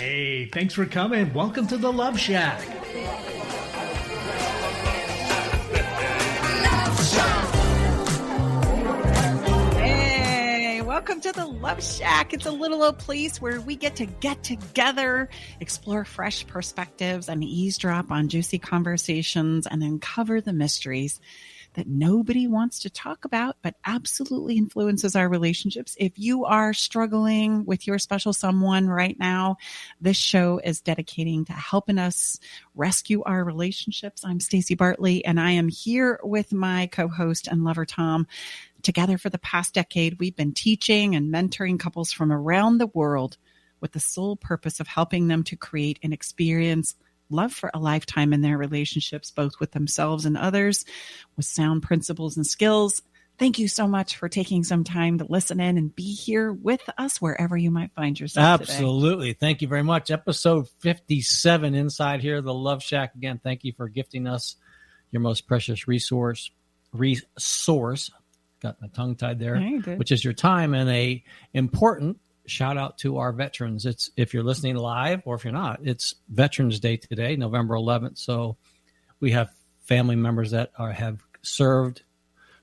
Hey, thanks for coming. Welcome to the Love Shack. Hey, welcome to the Love Shack. It's a little old place where we get together, explore fresh perspectives, and eavesdrop on juicy conversations and uncover the mysteries that nobody wants to talk about, but absolutely influences our relationships. If you are struggling with your special someone right now, this show is dedicating to helping us rescue our relationships. I'm Stacey Bartley, and I am here with my co-host and lover, Tom. Together for the past decade, we've been teaching and mentoring couples from around the world with the sole purpose of helping them to create and experience love for a lifetime in their relationships, both with themselves and others, with sound principles and skills. Thank you so much for taking some time to listen in and be here with us wherever you might find yourself Absolutely. Today. Thank you very much. Episode 57 inside here, the Love Shack. Again, thank you for gifting us your most precious resource. Got my tongue tied there, which is your time, and a important shout out to our veterans. It's if you're listening live or if you're not, it's Veterans Day today, November 11th. So we have family members that have served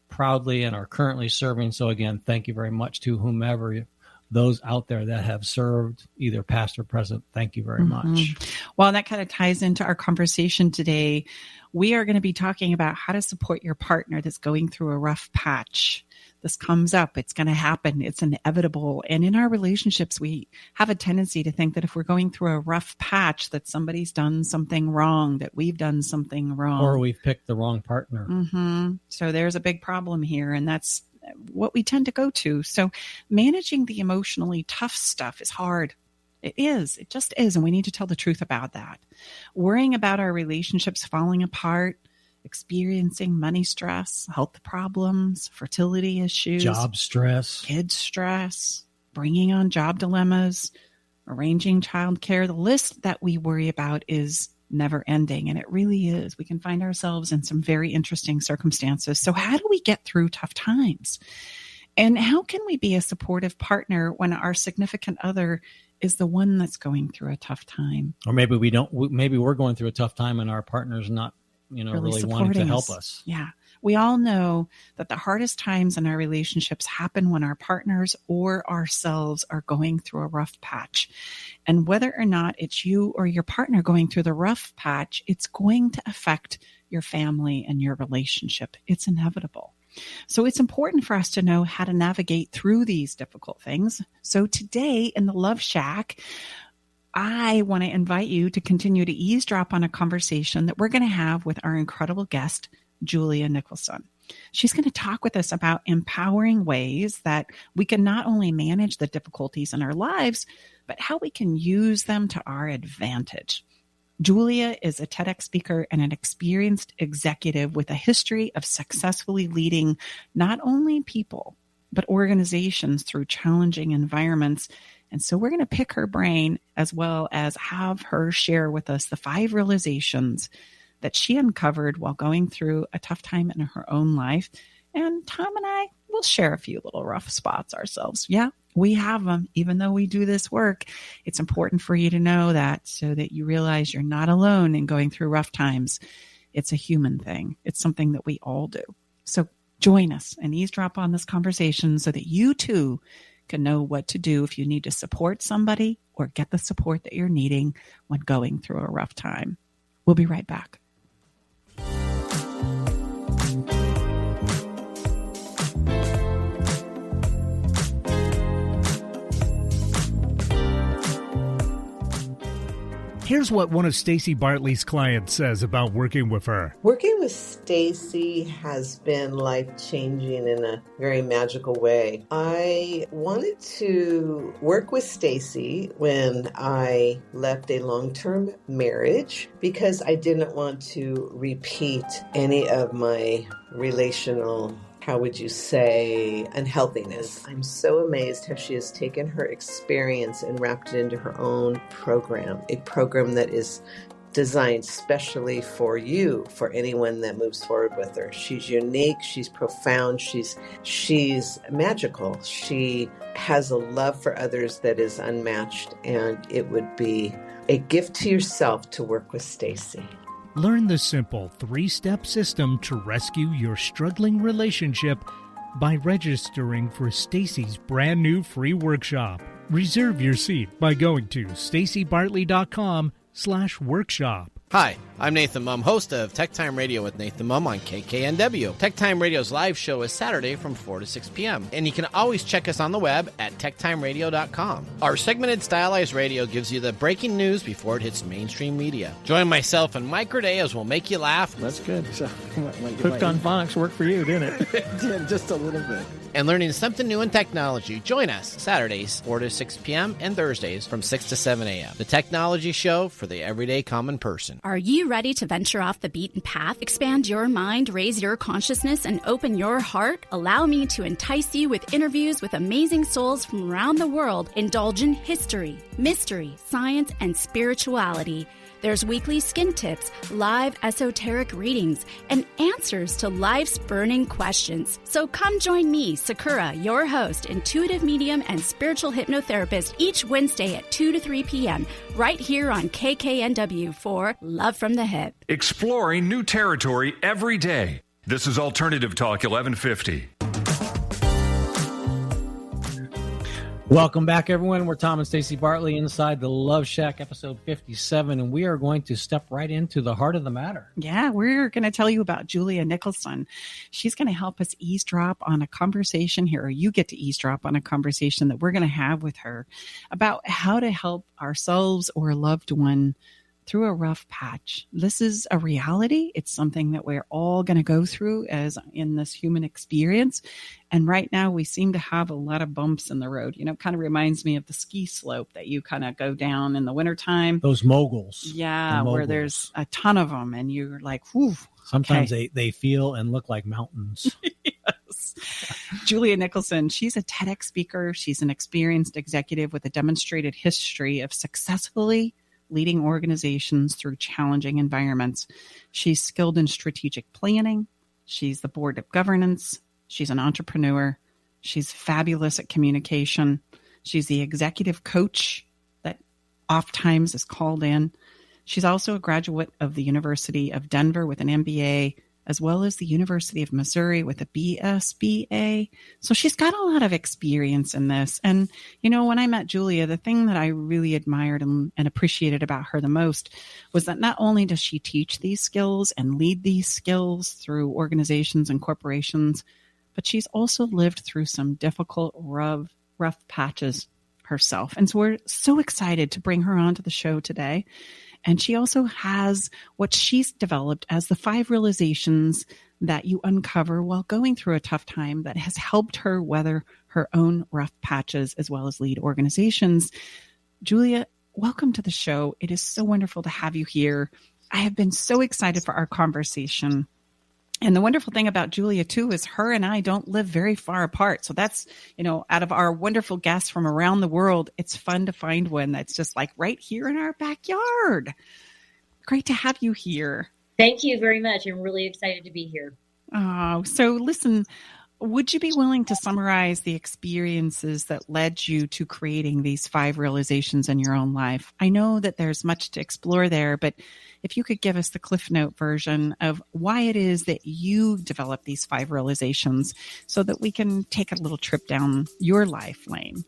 proudly and are currently serving. So again, thank you very much to whomever, those out there that have served, either past or present. Thank you very much. Well, that kind of ties into our conversation today. We are going to be talking about how to support your partner that's going through a rough patch. This comes up. It's going to happen. It's inevitable. And in our relationships, we have a tendency to think that if we're going through a rough patch, that somebody's done something wrong, that we've done something wrong. Or we've picked the wrong partner. So there's a big problem here. And that's what we tend to go to. So managing the emotionally tough stuff is hard. It is. It just is. And we need to tell the truth about that. Worrying about our relationships falling apart, experiencing money stress, health problems, fertility issues, job stress, kid stress, bringing on job dilemmas, arranging childcare. The list that we worry about is never ending. And it really is. We can find ourselves in some very interesting circumstances. So how do we get through tough times? And how can we be a supportive partner when our significant other is the one that's going through a tough time? Or maybe we don't, maybe we're going through a tough time and our partner's not, really wanting to help us. Yeah. We all know that the hardest times in our relationships happen when our partners or ourselves are going through a rough patch. And whether or not it's you or your partner going through the rough patch, it's going to affect your family and your relationship. It's inevitable. So it's important for us to know how to navigate through these difficult things. So today in the Love Shack, I want to invite you to continue to eavesdrop on a conversation that we're going to have with our incredible guest, Julia Nicholson. She's going to talk with us about empowering ways that we can not only manage the difficulties in our lives, but how we can use them to our advantage. Julia is a TEDx speaker and an experienced executive with a history of successfully leading not only people, but organizations through challenging environments. And so we're going to pick her brain as well as have her share with us the 5 realizations that she uncovered while going through a tough time in her own life. And Tom and I will share a few little rough spots ourselves. Yeah, we have them. Even though we do this work, it's important for you to know that so that you realize you're not alone in going through rough times. It's a human thing. It's something that we all do. So join us and eavesdrop on this conversation so that you too can know what to do if you need to support somebody or get the support that you're needing when going through a rough time. We'll be right back. Here's what one of Stacey Bartley's clients says about working with her. Working with Stacey has been life-changing in a very magical way. I wanted to work with Stacey when I left a long-term marriage because I didn't want to repeat any of my relational, how would you say, unhealthiness. I'm so amazed how she has taken her experience and wrapped it into her own program, a program that is designed specially for you, for anyone that moves forward with her. She's unique, she's profound, she's magical. She has a love for others that is unmatched, and it would be a gift to yourself to work with Stacy. Learn the simple 3-step system to rescue your struggling relationship by registering for Stacy's brand new free workshop. Reserve your seat by going to stacybartley.com/workshop. Hi, I'm Nathan Mumm, host of Tech Time Radio with Nathan Mumm on KKNW. Tech Time Radio's live show is Saturday from 4 to 6 p.m., and you can always check us on the web at techtimeradio.com. Our segmented stylized radio gives you the breaking news before it hits mainstream media. Join myself and Mike Corday as we'll make you laugh. That's good. So, Hooked on Phonics worked for you, didn't it? It did, just a little bit. And learning something new in technology. Join us Saturdays, 4 to 6 p.m., and Thursdays from 6 to 7 a.m. The technology show for the everyday common person. Are you ready to venture off the beaten path, expand your mind, raise your consciousness, and open your heart? Allow me to entice you with interviews with amazing souls from around the world. Indulge in history, mystery, science, and spirituality. There's weekly skin tips, live esoteric readings, and answers to life's burning questions. So come join me, Sakura, your host, intuitive medium and spiritual hypnotherapist, each Wednesday at 2 to 3 p.m. right here on KKNW for Love from the Hip. Exploring new territory every day. This is Alternative Talk 1150. Welcome back, everyone. We're Tom and Stacy Bartley inside the Love Shack, episode 57, and we are going to step right into the heart of the matter. Yeah, we're going to tell you about Julia Nicholson. She's going to help us eavesdrop on a conversation here, or you get to eavesdrop on a conversation that we're going to have with her about how to help ourselves or a loved one through a rough patch. This is a reality. It's something that we're all going to go through as in this human experience. And right now we seem to have a lot of bumps in the road. You know, it kind of reminds me of the ski slope that you kind of go down in the wintertime. Those moguls. Yeah, where there's a ton of them and you're like, whew. Sometimes they feel and look like mountains. Yes. Julia Nicholson, she's a TEDx speaker. She's an experienced executive with a demonstrated history of successfully leading organizations through challenging environments. She's skilled in strategic planning. She's the board of governance. She's an entrepreneur. She's fabulous at communication. She's the executive coach that oftentimes is called in. She's also a graduate of the University of Denver with an MBA, as well as the University of Missouri with a BSBA. So she's got a lot of experience in this. And, you know, when I met Julia, the thing that I really admired and appreciated about her the most was that not only does she teach these skills and lead these skills through organizations and corporations, but she's also lived through some difficult, rough patches herself. And so we're so excited to bring her onto the show today. And she also has what she's developed as the 5 realizations that you uncover while going through a tough time that has helped her weather her own rough patches as well as lead organizations. Julia, welcome to the show. It is so wonderful to have you here. I have been so excited for our conversation. And the wonderful thing about Julia, too, is her and I don't live very far apart. So that's, you know, out of our wonderful guests from around the world, it's fun to find one that's just like right here in our backyard. Great to have you here. Thank you very much. I'm really excited to be here. Oh, so listen, would you be willing to summarize the experiences that led you to creating these 5 realizations in your own life? I know that there's much to explore there, but if you could give us the Cliff Note version of why it is that you developed these 5 realizations so that we can take a little trip down your life lane.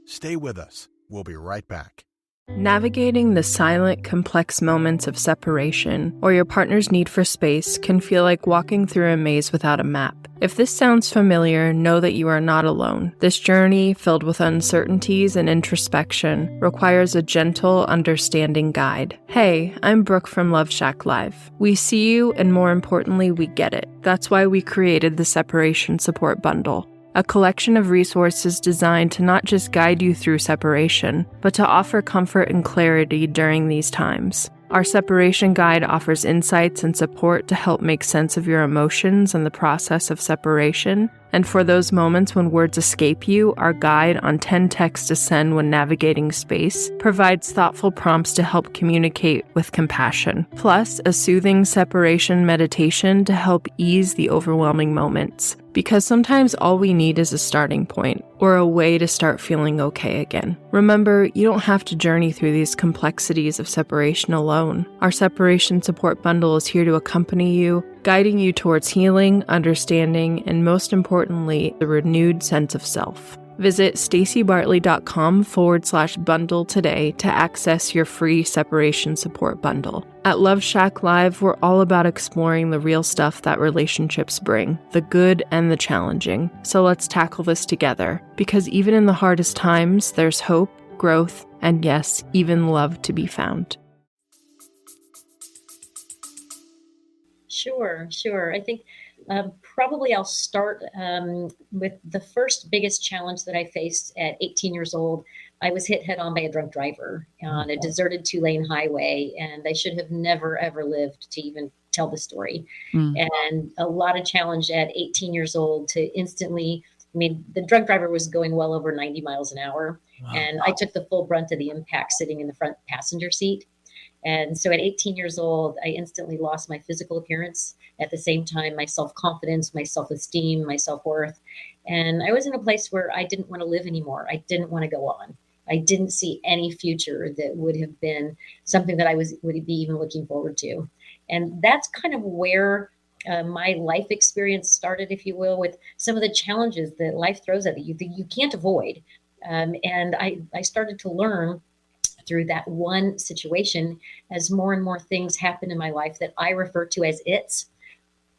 Stay with us. We'll be right back. Navigating the silent, complex moments of separation or your partner's need for space can feel like walking through a maze without a map. If this sounds familiar, know that you are not alone. This journey, filled with uncertainties and introspection, requires a gentle, understanding guide. Hey, I'm Brooke from Love Shack Live. We see you, and more importantly, we get it. That's why we created the Separation Support Bundle. A collection of resources designed to not just guide you through separation, but to offer comfort and clarity during these times. Our separation guide offers insights and support to help make sense of your emotions and the process of separation. And for those moments when words escape you, our guide on 10 texts to send when navigating space provides thoughtful prompts to help communicate with compassion. Plus, a soothing separation meditation to help ease the overwhelming moments. Because sometimes all we need is a starting point or a way to start feeling okay again. Remember, you don't have to journey through these complexities of separation alone. Our separation support bundle is here to accompany you, guiding you towards healing, understanding, and most importantly, the renewed sense of self. Visit stacybartley.com/bundle today to access your free separation support bundle. At Love Shack Live, we're all about exploring the real stuff that relationships bring, the good and the challenging. So let's tackle this together, because even in the hardest times, there's hope, growth, and yes, even love to be found. Sure. I think probably I'll start with the first biggest challenge that I faced at 18 years old. I was hit head on by a drunk driver on a deserted 2-lane highway, and I should have never, ever lived to even tell the story. And a lot of challenge at 18 years old to instantly, the drunk driver was going well over 90 miles an hour. Wow. And I took the full brunt of the impact sitting in the front passenger seat. And so at 18 years old, I instantly lost my physical appearance. At the same time, my self-confidence, my self-esteem, my self-worth. And I was in a place where I didn't want to live anymore. I didn't want to go on. I didn't see any future that would have been something that I would be even looking forward to. And that's kind of where my life experience started, if you will, with some of the challenges that life throws at you that you can't avoid. And I started to learn through that one situation as more and more things happen in my life that I refer to as its.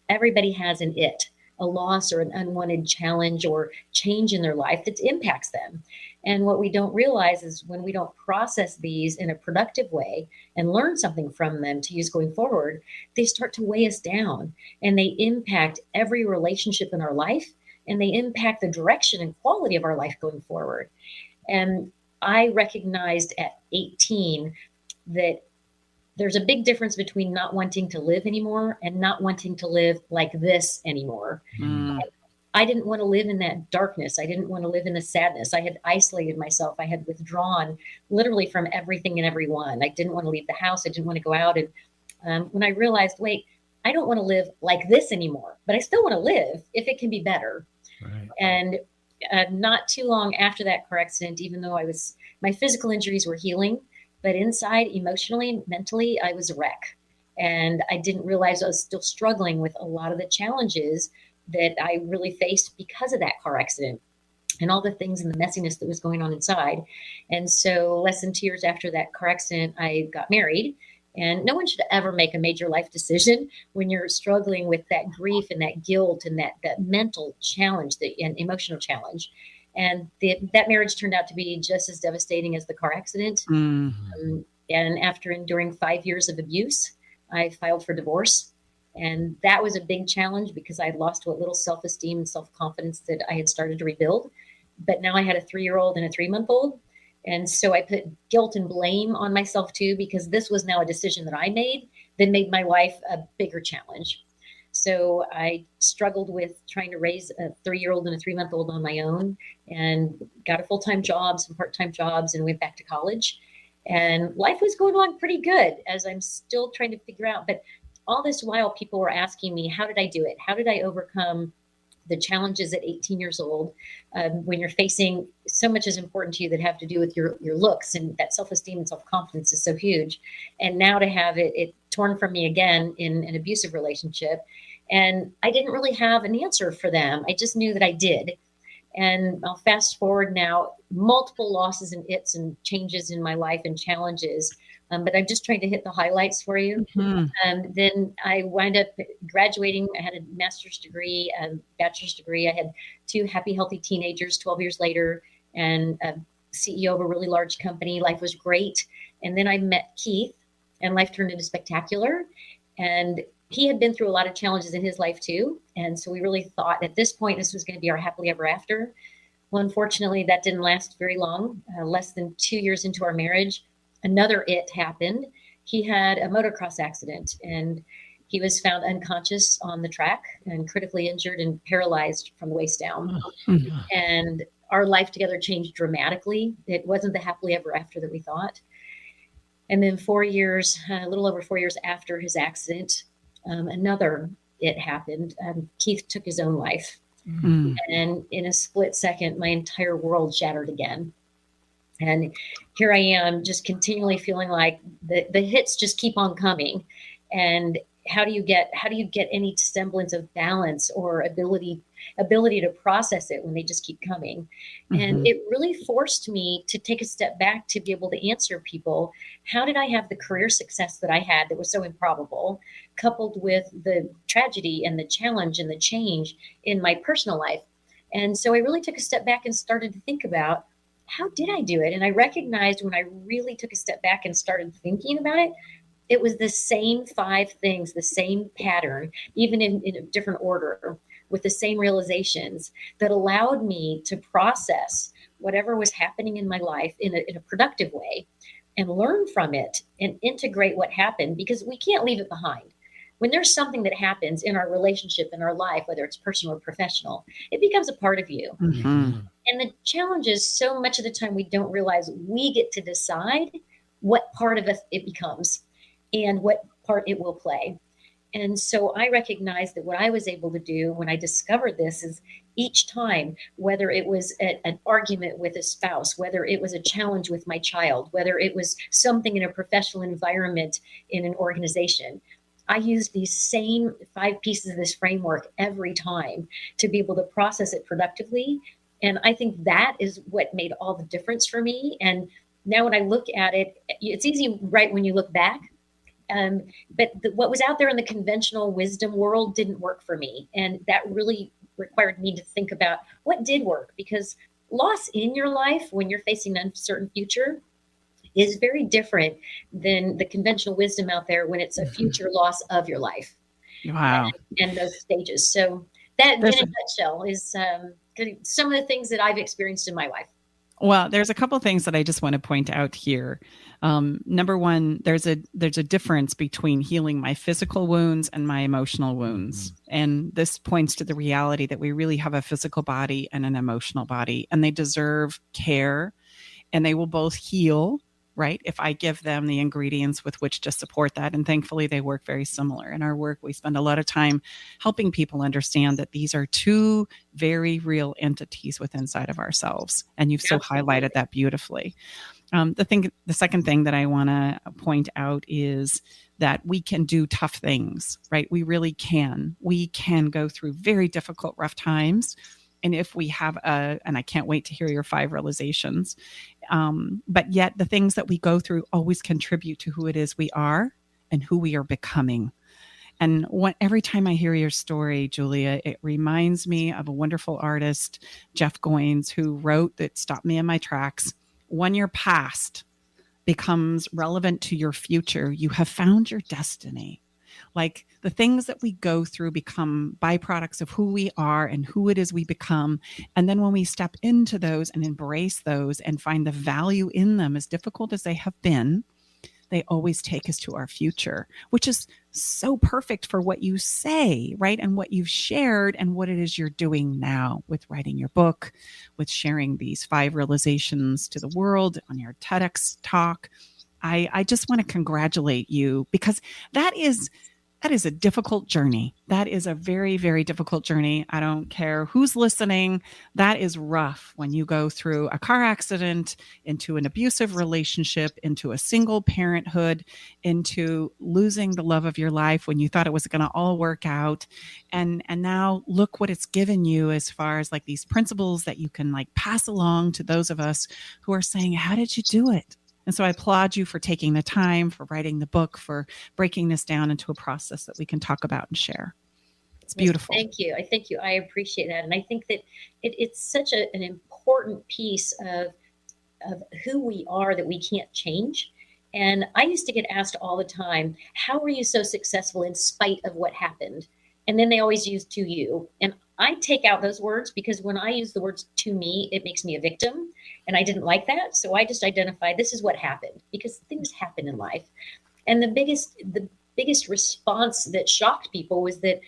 Everybody has an it, a loss or an unwanted challenge or change in their life that impacts them. And what we don't realize is when we don't process these in a productive way and learn something from them to use going forward, they start to weigh us down and they impact every relationship in our life and they impact the direction and quality of our life going forward. And I recognized at 18 that there's a big difference between not wanting to live anymore and not wanting to live like this anymore. I didn't want to live in that darkness. I didn't want to live in the sadness. I had isolated myself. I had withdrawn literally from everything and everyone. I didn't want to leave the house. I didn't want to go out. And when I realized, wait, I don't want to live like this anymore, but I still want to live if it can be better. Right. And not too long after that car accident, even though my physical injuries were healing, but inside, emotionally, mentally, I was a wreck. And I didn't realize I was still struggling with a lot of the challenges that I really faced because of that car accident and all the things and the messiness that was going on inside. And so less than 2 years after that car accident, I got married. And no one should ever make a major life decision when you're struggling with that grief and that guilt and that mental challenge, and emotional challenge. And that marriage turned out to be just as devastating as the car accident. And after enduring 5 years of abuse, I filed for divorce. And that was a big challenge because I had lost what little self-esteem and self-confidence that I had started to rebuild. But now I had a 3-year-old and a 3-month-old. And so I put guilt and blame on myself too, because this was now a decision that I made that made my life a bigger challenge. So I struggled with trying to raise a 3-year-old and a 3-month-old on my own and got a full-time job, some part-time jobs, and went back to college. And life was going along pretty good as I'm still trying to figure out. But all this while, people were asking me, how did I do it? How did I overcome the challenges at 18 years old when you're facing so much is important to you that have to do with your looks, and that self-esteem and self-confidence is so huge. And now to have it torn from me again in an abusive relationship. And I didn't really have an answer for them. I just knew that I did. And I'll fast forward now, multiple losses and its and changes in my life and challenges. But I'm just trying to hit the highlights for you. Then I wind up graduating. I had a master's degree, a bachelor's degree. I had 2 happy, healthy teenagers 12 years later, and a CEO of a really large company. Life was great. And then I met Keith, and life turned into spectacular. And he had been through a lot of challenges in his life too. And so we really thought at this point, this was going to be our happily ever after. Well, unfortunately, that didn't last very long. Less than 2 years into our marriage, another it happened. He had a motocross accident, and he was found unconscious on the track and critically injured and paralyzed from the waist down. And our life together changed dramatically. It wasn't the happily ever after that we thought. And then 4 years, a little over 4 years after his accident, it happened. Keith took his own life. And in a split second, my entire world shattered again. And here I am just continually feeling like the hits just keep on coming. And how do you get any semblance of balance or ability to process it when they just keep coming? And it really forced me to take a step back to be able to answer people. How did I have the career success that I had that was so improbable, coupled with the tragedy and the challenge and the change in my personal life? And so I really took a step back and started to think about, how did I do it? And I recognized when I really took a step back and started thinking about it, it was the same 5 things, the same pattern, even in a different order, with the same realizations that allowed me to process whatever was happening in my life in a productive way and learn from it and integrate what happened, because we can't leave it behind. When there's something that happens in our relationship, in our life, whether it's personal or professional, it becomes a part of you. And the challenge is, so much of the time we don't realize we get to decide what part of us it becomes and what part it will play. And so I recognize that what I was able to do when I discovered this is, each time, whether it was an argument with a spouse, whether it was a challenge with my child, whether it was something in a professional environment in an organization, I used these same 5 pieces of this framework every time to be able to process it productively. And I think that is what made all the difference for me. And now when I look at it, it's easy, right, when you look back. But what was out there in the conventional wisdom world didn't work for me. And that really required me to think about what did work, because loss in your life when you're facing an uncertain future is very different than the conventional wisdom out there when it's a future loss of your life. Wow. And those stages. So that, in a nutshell, is some of the things that I've experienced in my life. Well, there's a couple of things that I just want to point out here. Number one, there's a difference between healing my physical wounds and my emotional wounds. And this points to the reality that we really have a physical body and an emotional body, and they deserve care, and they will both heal, right, if I give them the ingredients with which to support that. And thankfully, they work very similar. In our work, we spend a lot of time helping people understand that these are 2 very real entities within inside of ourselves. And you've so highlighted that beautifully. The second thing that I want to point out is that we can do tough things, right? We really can. We can go through very difficult, rough times. And if we have and I can't wait to hear your 5 realizations, but yet the things that we go through always contribute to who it is we are and who we are becoming. And every time I hear your story, Julia, it reminds me of a wonderful artist, Jeff Goins, who wrote that stopped me in my tracks. When your past becomes relevant to your future, you have found your destiny. Like, the things that we go through become byproducts of who we are and who it is we become. And then when we step into those and embrace those and find the value in them, as difficult as they have been, they always take us to our future, which is so perfect for what you say, right? And what you've shared and what it is you're doing now with writing your book, with sharing these 5 realizations to the world on your TEDx talk. I just want to congratulate you, because that is a difficult journey. That is a very, very difficult journey. I don't care who's listening. That is rough when you go through a car accident, into an abusive relationship, into a single parenthood, into losing the love of your life when you thought it was going to all work out. And now look what it's given you as far as like these principles that you can like pass along to those of us who are saying, how did you do it? And so I applaud you for taking the time, for writing the book, for breaking this down into a process that we can talk about and share. It's beautiful. Thank you. I appreciate that. And I think that it's such an important piece of who we are that we can't change. And I used to get asked all the time, how were you so successful in spite of what happened? And then they always use to you. And I take out those words, because when I use the words to me, it makes me a victim. And I didn't like that. So I just identify this is what happened, because things happen in life. And the biggest response that shocked people was that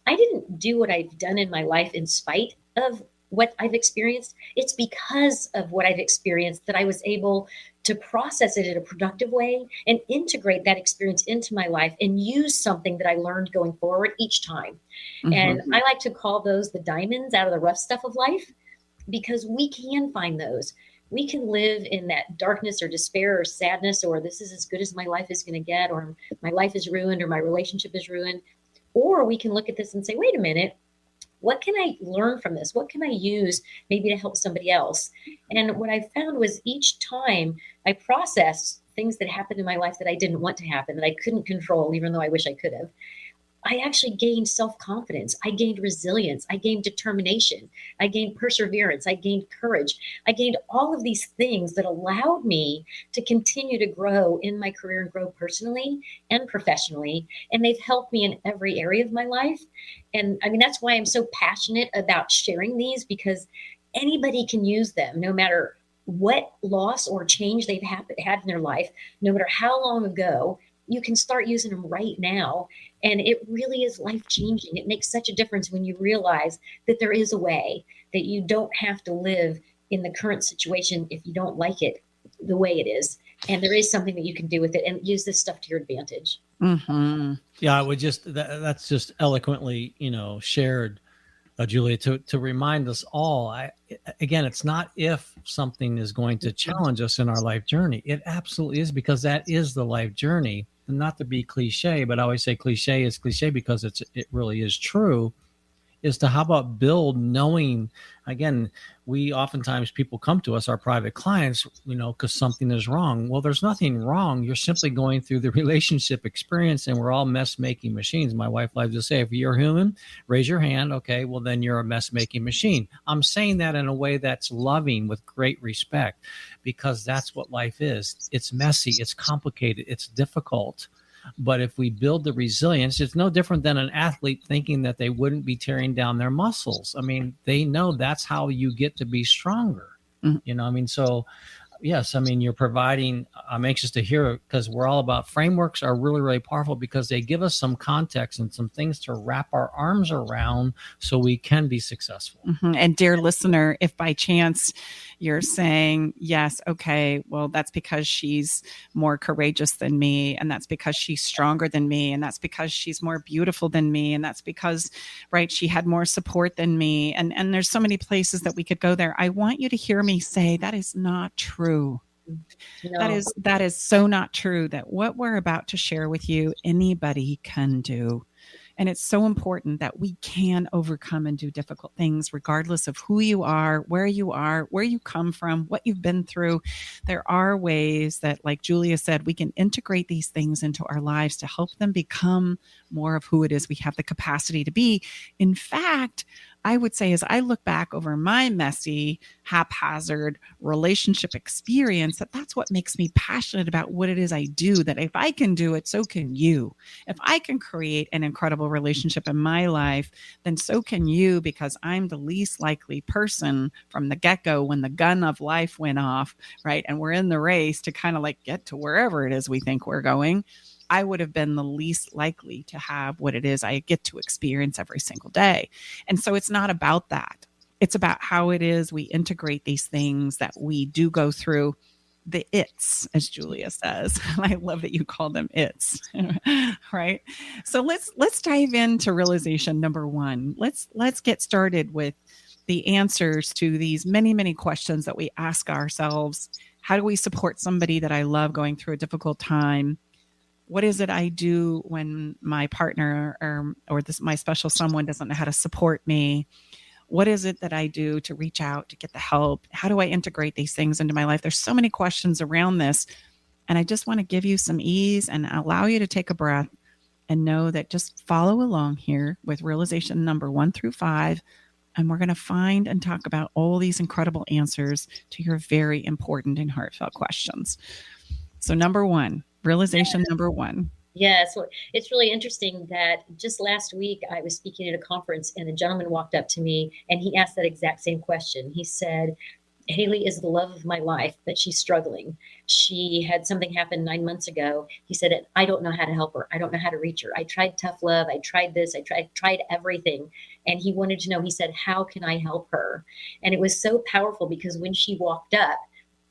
I didn't do what I've done in my life in spite of what I've experienced. It's because of what I've experienced that I was able to process it in a productive way and integrate that experience into my life and use something that I learned going forward each time. Mm-hmm. And I like to call those the diamonds out of the rough stuff of life, because we can find those. We can live in that darkness or despair or sadness, or this is as good as my life is going to get, or my life is ruined, or my relationship is ruined. Or we can look at this and say, wait a minute, what can I learn from this? What can I use maybe to help somebody else? And what I found was each time I processed things that happened in my life that I didn't want to happen, that I couldn't control, even though I wish I could have, I actually gained self-confidence. I gained resilience. I gained determination. I gained perseverance. I gained courage. I gained all of these things that allowed me to continue to grow in my career and grow personally and professionally. And they've helped me in every area of my life. And I mean, that's why I'm so passionate about sharing these, because anybody can use them, no matter what loss or change they've had in their life, no matter how long ago. You can start using them right now. And it really is life-changing. It makes such a difference when you realize that there is a way, that you don't have to live in the current situation if you don't like it the way it is. And there is something that you can do with it, and use this stuff to your advantage. Mm-hmm. Yeah, I would that's just eloquently, shared, Julia, to remind us all. Again, it's not if something is going to challenge us in our life journey. It absolutely is, because that is the life journey. And not to be cliche, but I always say cliche is cliche because it really is true, is to how about build knowing. Again, we oftentimes, people come to us, our private clients, because something is wrong. Well, there's nothing wrong. You're simply going through the relationship experience, and we're all mess-making machines. My wife likes to say, if you're human, raise your hand. Okay, well, then you're a mess-making machine. I'm saying that in a way that's loving, with great respect, because that's what life is. It's messy, it's complicated, it's difficult. But if we build the resilience, it's no different than an athlete thinking that they wouldn't be tearing down their muscles. I mean, they know that's how you get to be stronger. Mm-hmm. So yes, you're providing, I'm anxious to hear it, because we're all about frameworks are really, really powerful, because they give us some context and some things to wrap our arms around so we can be successful. Mm-hmm. And dear listener, if by chance you're saying, yes, okay, well, that's because she's more courageous than me, and that's because she's stronger than me, and that's because she's more beautiful than me, and that's because, right, she had more support than me. And there's so many places that we could go there. I want you to hear me say that is not true. No. That is so not true. That what we're about to share with you, anybody can do. And it's so important that we can overcome and do difficult things, regardless of who you are, where you come from, what you've been through. There are ways that, like Julia said, we can integrate these things into our lives to help them become more of who it is we have the capacity to be. In fact, I would say, as I look back over my messy, haphazard relationship experience, that's what makes me passionate about what it is I do, that if I can do it, so can you. If I can create an incredible relationship in my life, then so can you, because I'm the least likely person from the get-go when the gun of life went off, right? And we're in the race to kind of like get to wherever it is we think we're going. I would have been the least likely to have what it is I get to experience every single day. And so it's not about that. It's about how it is we integrate these things that we do go through, the its, as Julia says. I love that you call them its, right? So let's dive into realization number one. Let's get started with the answers to these many, many questions that we ask ourselves. How do we support somebody that I love going through a difficult time? What is it I do when my partner or my special someone doesn't know how to support me? What is it that I do to reach out to get the help? How do I integrate these things into my life? There's so many questions around this. And I just want to give you some ease and allow you to take a breath and know that just follow along here with realization number 1 through 5. And we're going to find and talk about all these incredible answers to your very important and heartfelt questions. So number 1. Realization number 1. Yeah, so it's really interesting that just last week I was speaking at a conference and a gentleman walked up to me and he asked that exact same question. He said, Haley is the love of my life, but she's struggling. She had something happen 9 months ago. He said, I don't know how to help her. I don't know how to reach her. I tried tough love. I tried this. I tried everything. And he wanted to know, he said, how can I help her? And it was so powerful because when she walked up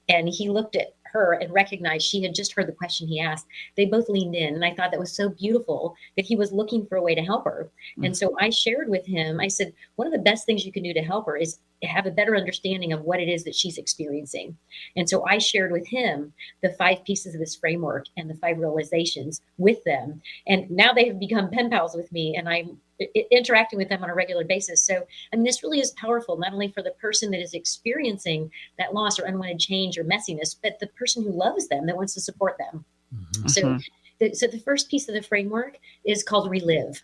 and he looked at her and recognized she had just heard the question he asked, they both leaned in. And I thought that was so beautiful that he was looking for a way to help her. Mm-hmm. And so I shared with him, I said, one of the best things you can do to help her is have a better understanding of what it is that she's experiencing. And so I shared with him the 5 pieces of this framework and the 5 realizations with them. And now they have become pen pals with me, and I'm interacting with them on a regular basis. So, and this really is powerful, not only for the person that is experiencing that loss or unwanted change or messiness, but the person who loves them, that wants to support them. Mm-hmm. So the first piece of the framework is called Relive.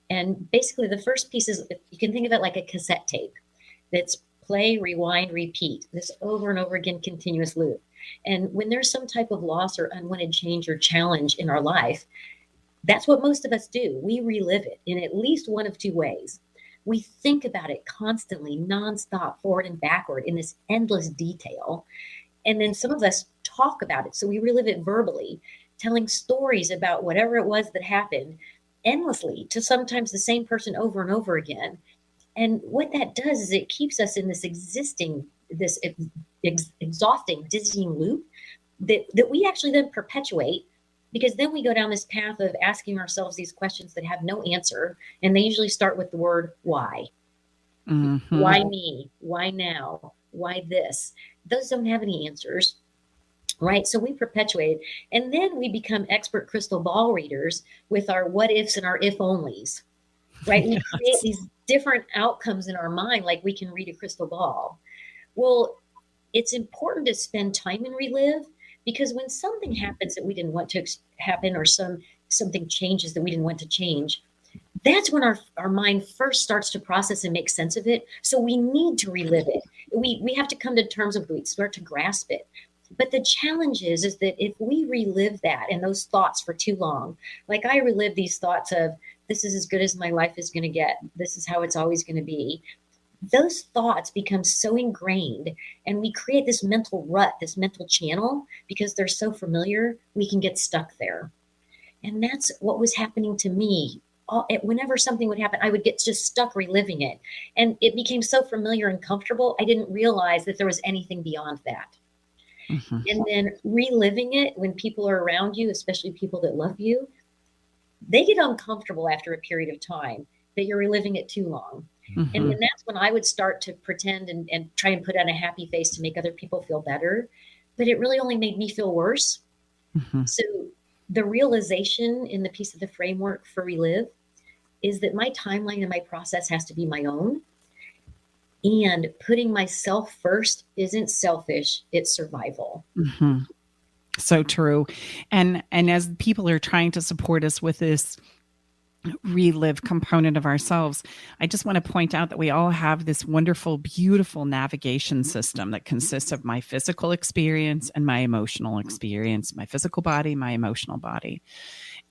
And basically the first piece is, you can think of it like a cassette tape. That's play, rewind, repeat, this over and over again, continuous loop. And when there's some type of loss or unwanted change or challenge in our life, that's what most of us do. We relive it in at least one of 2 ways. We think about it constantly, nonstop, forward and backward in this endless detail. And then some of us talk about it. So we relive it verbally, telling stories about whatever it was that happened endlessly to sometimes the same person over and over again. And what that does is it keeps us in this exhausting, dizzying loop that we actually then perpetuate, because then we go down this path of asking ourselves these questions that have no answer. And they usually start with the word why. Mm-hmm. Why me? Why now? Why this? Those don't have any answers, right? So we perpetuate, and then we become expert crystal ball readers with our what ifs and our if onlys, right? We create these different outcomes in our mind, like we can read a crystal ball. Well, it's important to spend time and relive, because when something happens that we didn't want to happen, or something changes that we didn't want to change, that's when our mind first starts to process and make sense of it. So we need to relive it. We have to come to terms with it. We start to grasp it. But the challenge is that if we relive that and those thoughts for too long, like I relive these thoughts of, this is as good as my life is going to get, this is how it's always going to be, those thoughts become so ingrained, and we create this mental rut, this mental channel, because they're so familiar, we can get stuck there. And that's what was happening to me. Whenever something would happen, I would get just stuck reliving it. And it became so familiar and comfortable, I didn't realize that there was anything beyond that. Mm-hmm. And then reliving it when people are around you, especially people that love you, they get uncomfortable after a period of time that you're reliving it too long. Mm-hmm. And then that's when I would start to pretend and try and put on a happy face to make other people feel better. But it really only made me feel worse. Mm-hmm. So the realization in the piece of the framework for Relive is that my timeline and my process has to be my own. And putting myself first isn't selfish, it's survival. Mm-hmm. So true. And as people are trying to support us with this relive component of ourselves, I just want to point out that we all have this wonderful, beautiful navigation system that consists of my physical experience and my emotional experience, my physical body, my emotional body.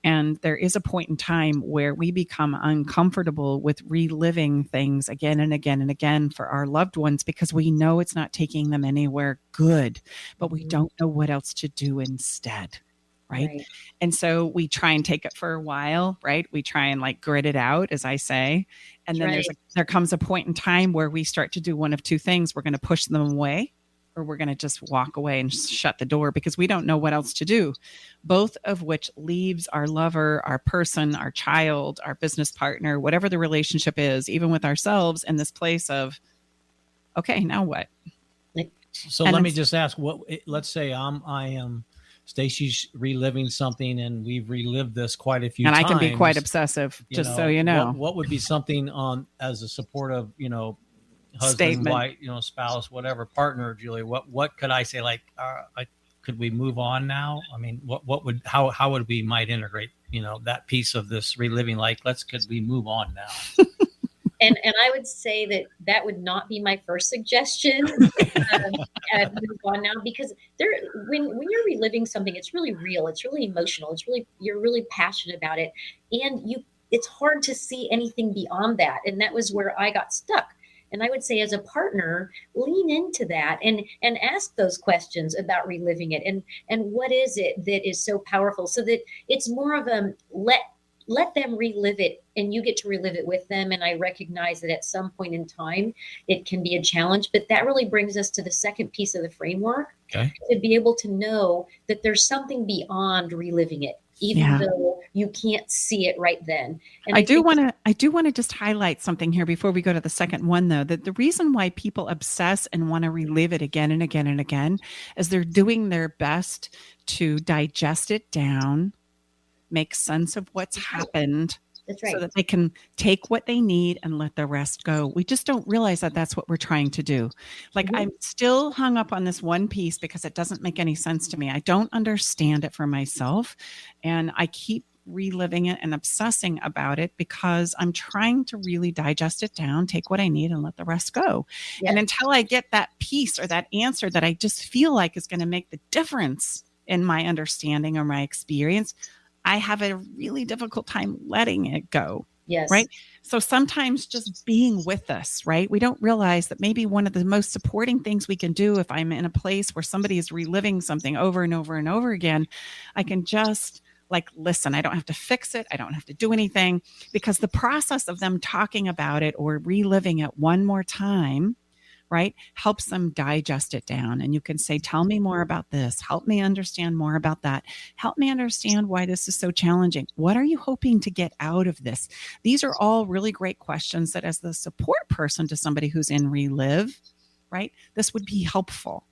And there is a point in time where we become uncomfortable with reliving things again and again and again for our loved ones, because we know it's not taking them anywhere good, but we don't know what else to do instead. Right. And so we try and take it for a while, right? We try and like grit it out, as I say. And then there comes a point in time where we start to do one of 2 things. We're going to push them away, or we're going to just walk away and shut the door, because we don't know what else to do. Both of which leaves our lover, our person, our child, our business partner, whatever the relationship is, even with ourselves, in this place of, okay, now what? So let me just ask, let's say I am Stacy's reliving something, and we've relived this quite a few times. And I can be quite obsessive, so you know. What would be something as a supportive, husband, statement, wife, spouse, whatever, partner, Julia? What could I say? Like, could we move on now? I mean, how would we might integrate, that piece of this reliving? Like, could we move on now? And I would say that would not be my first suggestion. Move on now, because when you're reliving something, it's really real, it's really emotional, you're really passionate about it, and it's hard to see anything beyond that. And that was where I got stuck, And I would say as a partner, lean into that and ask those questions about reliving it. And what is it that is so powerful, so that it's more of a let them relive it and you get to relive it with them. And I recognize that at some point in time, it can be a challenge, but that really brings us to the second piece of the framework, to be able to know that there's something beyond reliving it, even though you can't see it right then. And I do want to just highlight something here before we go to the second one, though, that the reason why people obsess and want to relive it again and again and again is they're doing their best to digest it down, make sense of what's happened. That's right. So that they can take what they need and let the rest go. We just don't realize that that's what we're trying to do. Like, I'm still hung up on this one piece because it doesn't make any sense to me. I don't understand it for myself. And I keep reliving it and obsessing about it because I'm trying to really digest it down, take what I need and let the rest go. Yeah. And until I get that piece or that answer that I just feel like is going to make the difference in my understanding or my experience, I have a really difficult time letting it go. Yes. Right. So sometimes just being with us, right? We don't realize that maybe one of the most supporting things we can do if I'm in a place where somebody is reliving something over and over and over again, I can just listen. I don't have to fix it. I don't have to do anything, because the process of them talking about it or reliving it one more time, right, helps them digest it down. And you can say, tell me more about this. Help me understand more about that. Help me understand why this is so challenging. What are you hoping to get out of this? These are all really great questions that, as the support person to somebody who's in relive, right, this would be helpful.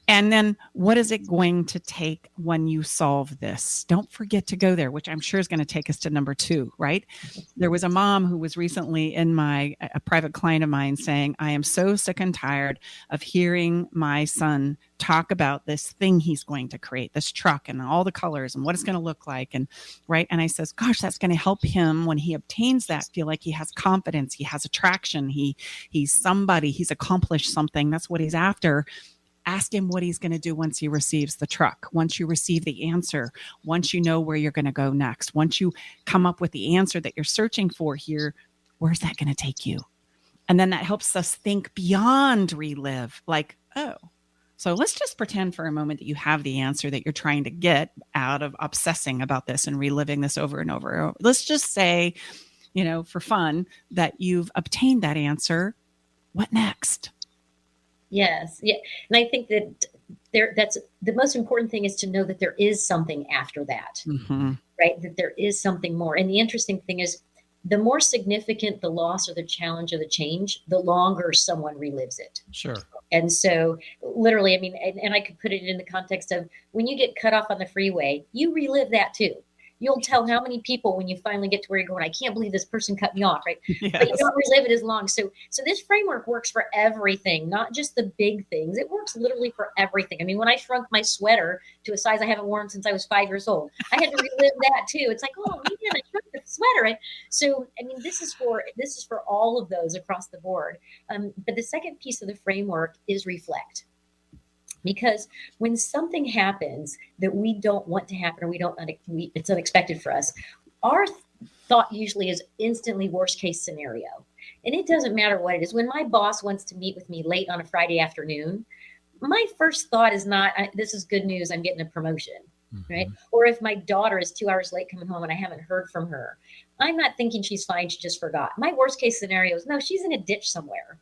And then what is it going to take when you solve this? Don't forget to go there, which I'm sure is going to take us to number 2, right? There was a mom who was recently in a private client of mine saying, I am so sick and tired of hearing my son talk about this thing he's going to create, this truck and all the colors and what it's going to look like. And right. And I says, gosh, that's going to help him when he obtains that, feel like he has confidence, he has attraction, he's somebody, he's accomplished something. That's what he's after. Ask him what he's going to do once he receives the truck, once you receive the answer, once you know where you're going to go next, once you come up with the answer that you're searching for here, where's that going to take you? And then that helps us think beyond relive, like, oh, so let's just pretend for a moment that you have the answer that you're trying to get out of obsessing about this and reliving this over and over. Let's just say, for fun, that you've obtained that answer. What next? Yes. Yeah. And I think that that's the most important thing, is to know that there is something after that, right? That there is something more. And the interesting thing is, the more significant the loss or the challenge or the change, the longer someone relives it. Sure. And so literally, I mean, and I could put it in the context of when you get cut off on the freeway, you relive that too. You'll tell how many people when you finally get to where you're going, I can't believe this person cut me off, right? Yes. But you don't relive it as long. So this framework works for everything, not just the big things. It works literally for everything. I mean, when I shrunk my sweater to a size I haven't worn since I was 5 years old, I had to relive that too. It's like, oh man, I shrunk the sweater, right? So, I mean, this is for all of those across the board. But the second piece of the framework is reflect. Because when something happens that we don't want to happen, or it's unexpected for us, our thought usually is instantly worst case scenario. And it doesn't matter what it is. When my boss wants to meet with me late on a Friday afternoon, my first thought is not, this is good news, I'm getting a promotion, right? Or if my daughter is 2 hours late coming home and I haven't heard from her, I'm not thinking she's fine, she just forgot. My worst case scenario is, no, she's in a ditch somewhere.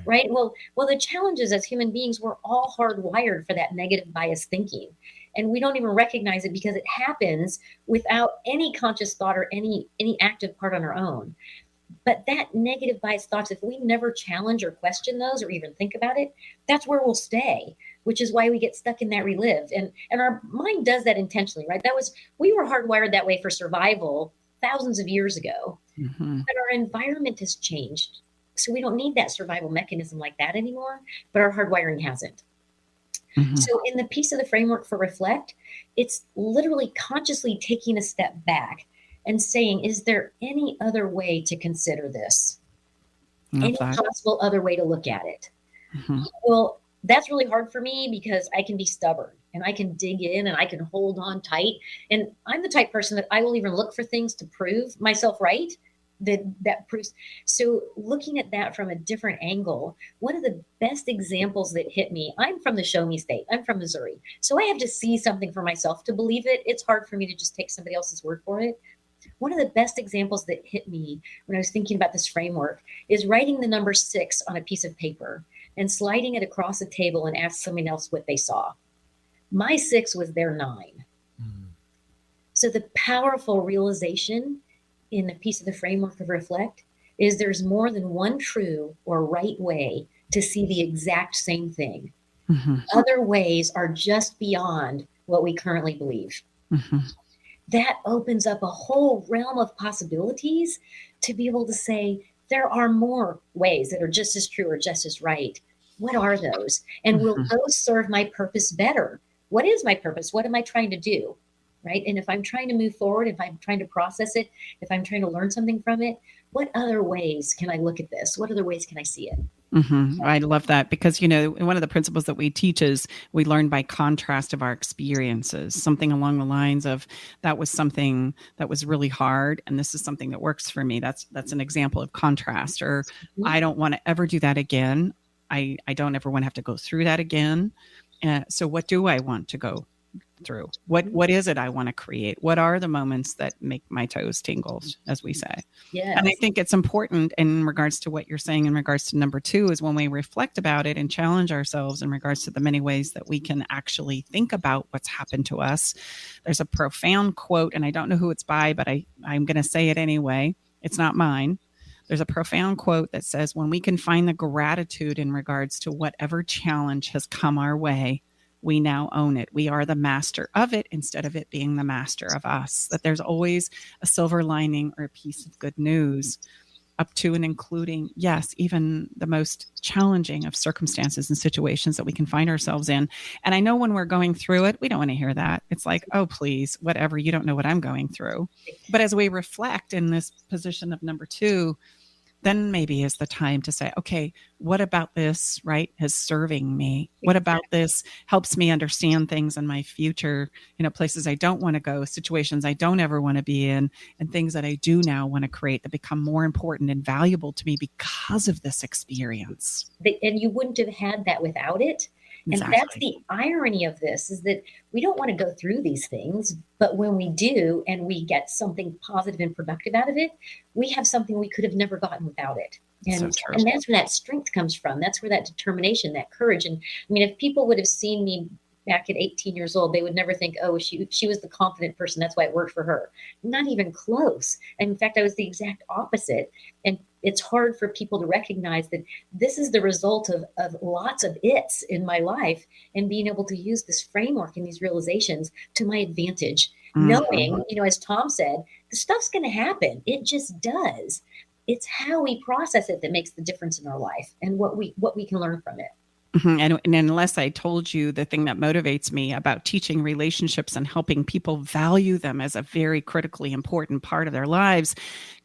Right. Well, the challenge is, as human beings, we're all hardwired for that negative bias thinking. And we don't even recognize it because it happens without any conscious thought or any active part on our own. But that negative bias thoughts, if we never challenge or question those or even think about it, that's where we'll stay, which is why we get stuck in that relive. And our mind does that intentionally, right? We were hardwired that way for survival thousands of years ago. But our environment has changed. So we don't need that survival mechanism like that anymore, but our hardwiring hasn't. So in the piece of the framework for reflect, it's literally consciously taking a step back and saying, is there any other way to consider this? Any possible other way to look at it? Well, that's really hard for me because I can be stubborn and I can dig in and I can hold on tight. And I'm the type of person that I will even look for things to prove myself right that proves. So looking at that from a different angle, one of the best examples that hit me, I'm from the show me state. I'm from Missouri. So I have to see something for myself to believe it. It's hard for me to just take somebody else's word for it. One of the best examples that hit me when I was thinking about this framework is writing the number 6 on a piece of paper and sliding it across a table and ask someone else what they saw. My 6 was their 9. So the powerful realization in the piece of the framework of Reflect is there's more than one true or right way to see the exact same thing. Mm-hmm. Other ways are just beyond what we currently believe. Mm-hmm. That opens up a whole realm of possibilities to be able to say, there are more ways that are just as true or just as right. What are those? And will those serve my purpose better? What is my purpose? What am I trying to do? Right? And if I'm trying to move forward, if I'm trying to process it, if I'm trying to learn something from it, what other ways can I look at this? What other ways can I see it? Mm-hmm. I love that because, one of the principles that we teach is we learn by contrast of our experiences, something along the lines of that was something that was really hard. And this is something that works for me. That's an example of contrast. Or I don't want to ever do that again. I don't ever want to have to go through that again. So what do I want to go through? What is it I want to create? What are the moments that make my toes tingle, as we say? Yes. And I think it's important in regards to what you're saying in regards to number 2 is when we reflect about it and challenge ourselves in regards to the many ways that we can actually think about what's happened to us. There's a profound quote, and I don't know who it's by, but I'm going to say it anyway. It's not mine. There's a profound quote that says, when we can find the gratitude in regards to whatever challenge has come our way, we now own it. We are the master of it instead of it being the master of us. That there's always a silver lining or a piece of good news up to and including, yes, even the most challenging of circumstances and situations that we can find ourselves in. And I know when we're going through it, we don't want to hear that. It's like, oh, please, whatever, you don't know what I'm going through. But as we reflect in this position of number 2, then maybe is the time to say, okay, what about this, right, is serving me? What about this helps me understand things in my future, places I don't want to go, situations I don't ever want to be in, and things that I do now want to create that become more important and valuable to me because of this experience. And you wouldn't have had that without it. Exactly. And that's the irony of this, is that we don't want to go through these things, but when we do and we get something positive and productive out of it, we have something we could have never gotten without it. And that's where that strength comes from. That's where that determination, that courage. And I mean, if people would have seen me back at 18 years old, they would never think, oh, she was the confident person. That's why it worked for her. Not even close. And in fact, I was the exact opposite. And it's hard for people to recognize that this is the result of lots of it's in my life, and being able to use this framework and these realizations to my advantage, knowing, as Tom said, the stuff's going to happen. It just does. It's how we process it that makes the difference in our life and what we can learn from it. Mm-hmm. And unless I told you the thing that motivates me about teaching relationships and helping people value them as a very critically important part of their lives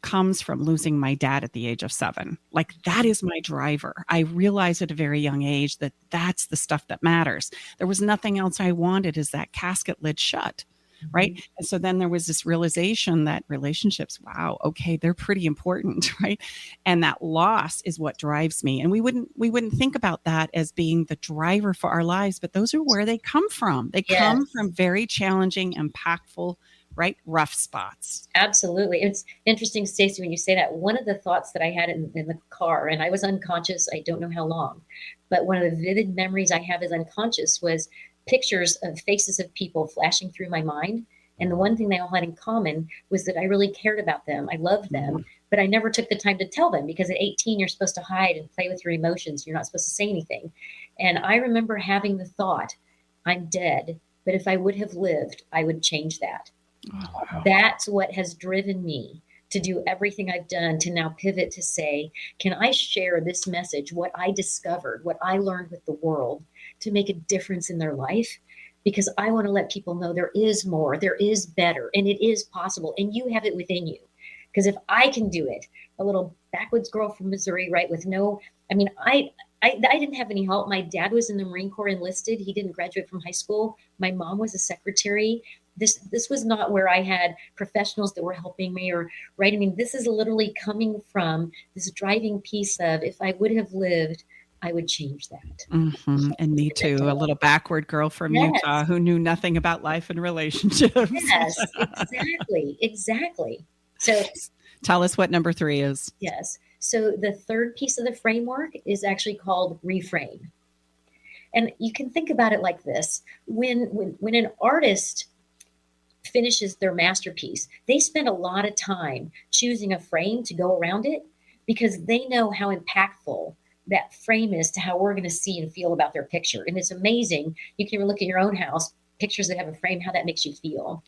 comes from losing my dad at the age of 7. Like, that is my driver. I realized at a very young age that that's the stuff that matters. There was nothing else I wanted as that casket lid shut. Right. And so then there was this realization that relationships, wow, okay, they're pretty important. Right. And that loss is what drives me. And we wouldn't think about that as being the driver for our lives, but those are where they come from. They come from very challenging, impactful, right, rough spots. Absolutely. It's interesting, Stacey, when you say that. One of the thoughts that I had in the car, and I was unconscious, I don't know how long, but one of the vivid memories I have as unconscious was pictures of faces of people flashing through my mind. And the one thing they all had in common was that I really cared about them. I loved them, but I never took the time to tell them, because at 18, you're supposed to hide and play with your emotions. You're not supposed to say anything. And I remember having the thought, I'm dead, but if I would have lived, I would change that. Oh, wow. That's what has driven me to do everything I've done to now pivot to say, can I share this message, what I discovered, what I learned with the world, to make a difference in their life? Because I want to let people know there is more, there is better, and it is possible, and you have it within you. Because if I can do it, a little backwoods girl from Missouri, right, with no, I mean, I didn't have any help. My dad was in the Marine Corps enlisted. He didn't graduate from high school. My mom was a secretary. This was not where I had professionals that were helping me or right. I mean, this is literally coming from this driving piece of, if I would have lived, I would change that. Mm-hmm. And me too, a little backward girl from Utah who knew nothing about life and relationships. Yes, exactly. So tell us what number 3 is. Yes. So the third piece of the framework is actually called reframe. And you can think about it like this. When an artist finishes their masterpiece, they spend a lot of time choosing a frame to go around it because they know how impactful that frame is to how we're going to see and feel about their picture. And it's amazing. You can even look at your own house, pictures that have a frame, how that makes you feel.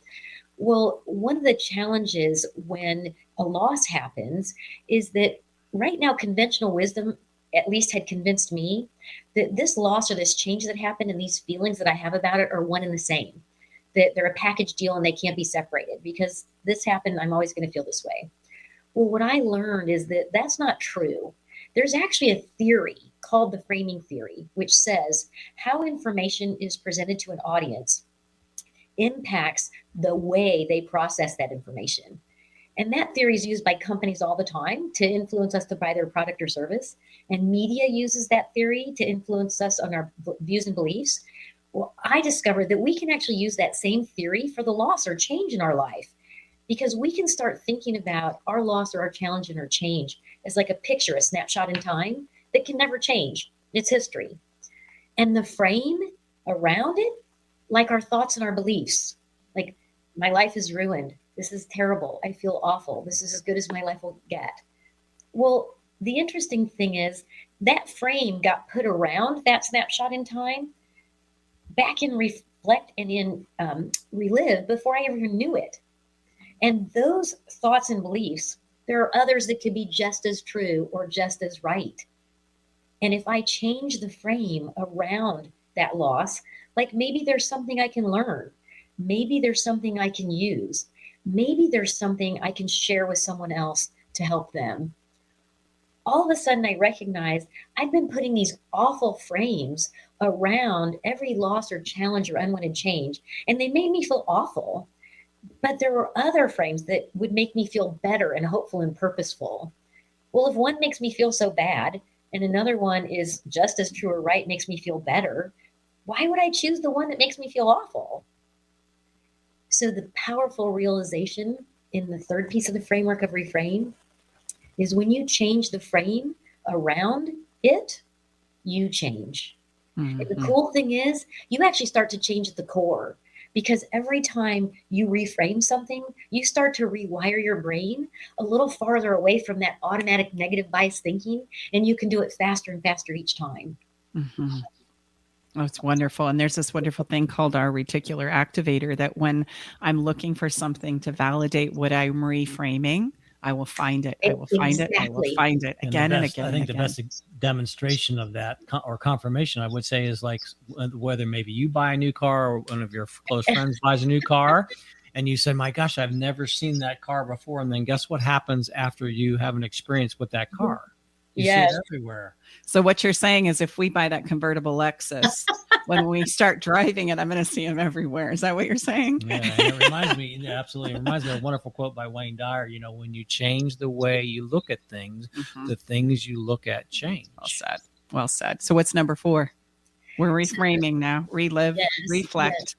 Well, one of the challenges when a loss happens is that right now, conventional wisdom at least had convinced me that this loss or this change that happened and these feelings that I have about it are one and the same, that they're a package deal and they can't be separated. Because this happened, I'm always going to feel this way. Well, what I learned is that that's not true. There's actually a theory called the framing theory, which says how information is presented to an audience impacts the way they process that information. And that theory is used by companies all the time to influence us to buy their product or service. And media uses that theory to influence us on our views and beliefs. Well, I discovered that we can actually use that same theory for the loss or change in our life, because we can start thinking about our loss or our challenge and our change as like a picture, a snapshot in time that can never change. It's history. And the frame around it, like our thoughts and our beliefs, like my life is ruined. This is terrible. I feel awful. This is as good as my life will get. Well, the interesting thing is that frame got put around that snapshot in time back in reflect and in relive before I ever knew it. And those thoughts and beliefs, there are others that could be just as true or just as right. And if I change the frame around that loss, like maybe there's something I can learn. Maybe there's something I can use. Maybe there's something I can share with someone else to help them. All of a sudden, I recognized I'd been putting these awful frames around every loss or challenge or unwanted change, and they made me feel awful. But there were other frames that would make me feel better and hopeful and purposeful. Well, if one makes me feel so bad and another one is just as true or right, makes me feel better, why would I choose the one that makes me feel awful? So the powerful realization in the third piece of the framework of reframe is when you change the frame around it, you change. Mm-hmm. And the cool thing is you actually start to change at the core, because every time you reframe something, you start to rewire your brain a little farther away from that automatic negative bias thinking, and you can do it faster and faster each time. Mm-hmm. Oh, it's wonderful. And there's this wonderful thing called our reticular activator that when I'm looking for something to validate what I'm reframing, I will find it. I will find it. I will find it again and again. I think the best demonstration of that or confirmation, I would say, is like whether maybe you buy a new car or one of your close friends buys a new car and you say, my gosh, I've never seen that car before. And then guess what happens after you have an experience with that car? You see it everywhere. So what you're saying is if we buy that convertible Lexus, when we start driving it, I'm going to see them everywhere. Is that what you're saying? Yeah, and it reminds me, absolutely. It reminds me of a wonderful quote by Wayne Dyer. You know, when you change the way you look at things, the things you look at change. Well said. Well said. So what's number 4? We're reframing now. Relive, reflect,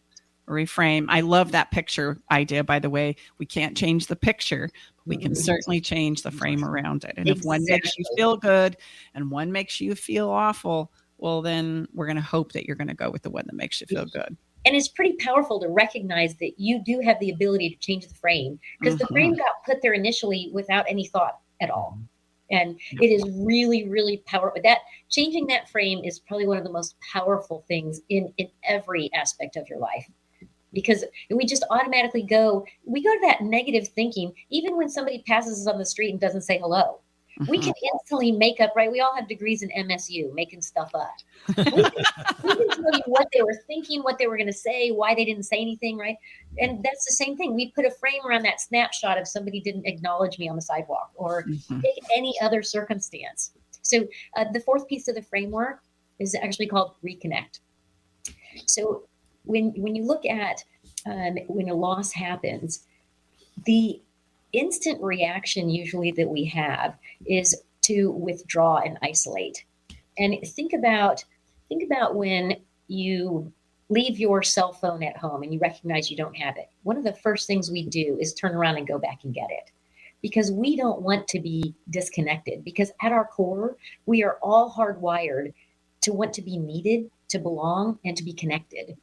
reframe. I love that picture idea, by the way. We can't change the picture, but we can certainly change the frame around it. And if one makes you feel good and one makes you feel awful, well, then we're going to hope that you're going to go with the one that makes you feel good. And it's pretty powerful to recognize that you do have the ability to change the frame, because the frame got put there initially without any thought at all. And it is really, really powerful. That changing that frame is probably one of the most powerful things in every aspect of your life. Because we just automatically go to that negative thinking, even when somebody passes us on the street and doesn't say hello. We can instantly make up, right? We all have degrees in MSU, making stuff up. We can tell you what they were thinking, what they were going to say, why they didn't say anything, right? And that's the same thing. We put a frame around that snapshot if somebody didn't acknowledge me on the sidewalk or take any other circumstance. So the fourth piece of the framework is actually called reconnect. So when you look at when a loss happens, the instant reaction usually that we have is to withdraw and isolate. And think about when you leave your cell phone at home and you recognize you don't have it. One of the first things we do is turn around and go back and get it, because we don't want to be disconnected, because at our core, we are all hardwired to want to be needed, to belong, and to be connected.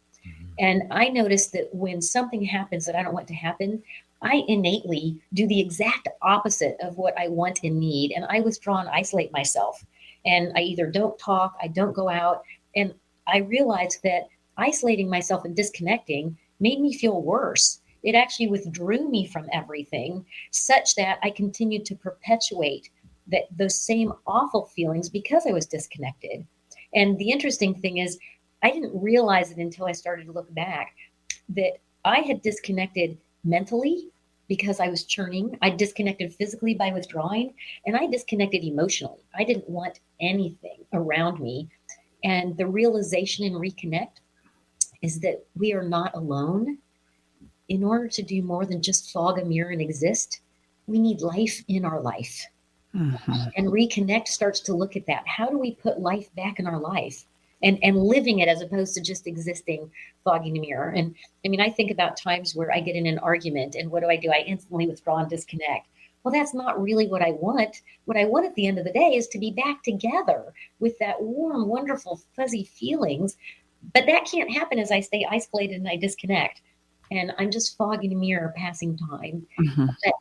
And I noticed that when something happens that I don't want to happen, I innately do the exact opposite of what I want and need. And I withdraw and isolate myself. And I either don't talk, I don't go out. And I realized that isolating myself and disconnecting made me feel worse. It actually withdrew me from everything, such that I continued to perpetuate those same awful feelings because I was disconnected. And the interesting thing is, I didn't realize it until I started to look back that I had disconnected mentally because I was churning. I disconnected physically by withdrawing, and I disconnected emotionally. I didn't want anything around me. And the realization in Reconnect is that we are not alone. In order to do more than just fog a mirror and exist, we need life in our life. Mm-hmm. And Reconnect starts to look at that. How do we put life back in our life? And living it, as opposed to just existing, fogging the mirror. And I mean, I think about times where I get in an argument, and what do? I instantly withdraw and disconnect. Well, that's not really what I want. What I want at the end of the day is to be back together with that warm, wonderful, fuzzy feelings. But that can't happen as I stay isolated and I disconnect. And I'm just fogging a mirror, passing time. Mm-hmm. But